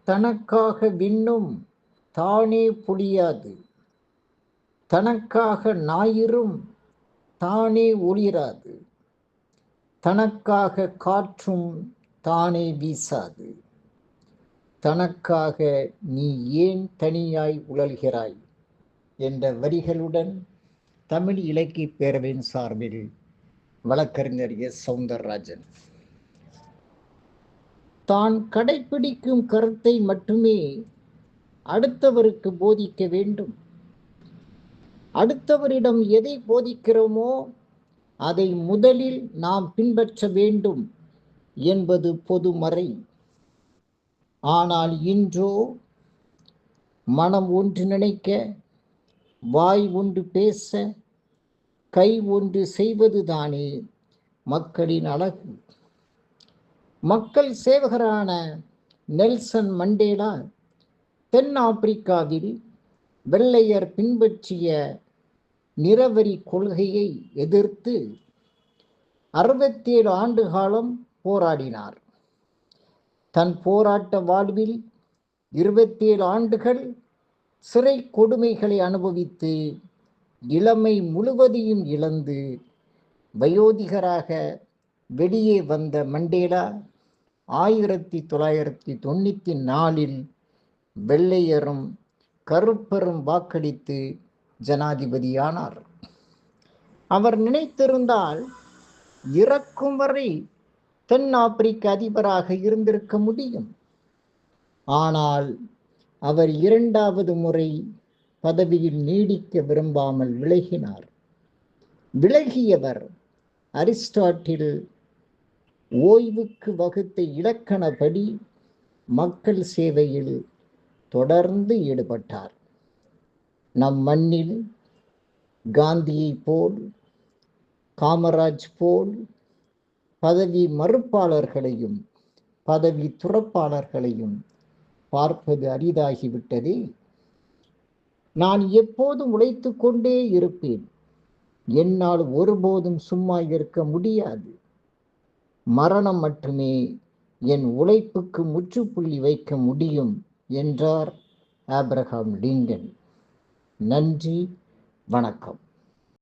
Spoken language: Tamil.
தனக்காக விண்ணும் தானே பொழியாது, தனக்காக ஞாயிறும் தானே ஒளிராது, தனக்காக காற்றும் தானே வீசாது, தனக்காக நீ ஏன் தனியாய் உழல்கிறாய் என்ற வரிகளுடன் தமிழ் இலக்கிய பேரவையின் சார்பில் வழக்கறிஞர் எஸ். சௌந்தரராஜன். தான் கடைப்பிடிக்கும் கருத்தை மட்டுமே அடுத்தவருக்கு போதிக்க வேண்டும். அடுத்தவரிடம் எதை போதிக்கிறோமோ அதை முதலில் நாம் பின்பற்ற வேண்டும் என்பது பொதுமறை. ஆனால் இன்றோ மனம் ஒன்று நினைக்க, வாய் ஒன்று பேச, கை ஒன்று செய்வதுதானே மக்களின் அழகு. மக்கள் சேவகரான நெல்சன் மண்டேலா தென் ஆப்பிரிக்காவில் வெள்ளையர் பின்பற்றிய நிறவரி கொள்கையை எதிர்த்து 67 ஆண்டு காலம் போராடினார். தன் போராட்ட வாழ்வில் 27 ஆண்டுகள் சிறை கொடுமைகளை அனுபவித்து இளமை முழுவதையும் இழந்து வயோதிகராக வெளியே வந்த மண்டேலா 1994 வெள்ளையரும் கருப்பரும் வாக்களித்து ஜனாதிபதியானார். அவர் நினைத்திருந்தால் இறக்கும் வரை தென் ஆப்பிரிக்க அதிபராக இருந்திருக்க முடியும். ஆனால் அவர் 2வது முறை பதவியில் நீடிக்க விரும்பாமல் விலகினார். விலகியவர் அரிஸ்டாட்டில் ஓய்வுக்கு வகுத்த இலக்கணப்படி மக்கள் சேவையில் தொடர்ந்து ஈடுபட்டார். நம் மண்ணில் காந்தியை போல், காமராஜ் போல் பதவி மறுப்பாளர்களையும் பதவி துறப்பாளர்களையும் பார்ப்பது அரிதாகிவிட்டதே. நான் எப்போதும் உழைத்து கொண்டே இருப்பேன். என்னால் ஒருபோதும் சும்மா இருக்க முடியாது. மரணம் மட்டுமே என் உழைப்புக்கு முற்றுப்புள்ளி வைக்க முடியும் என்றார் ஆபிரகாம் லிங்கன். நன்றி, வணக்கம்.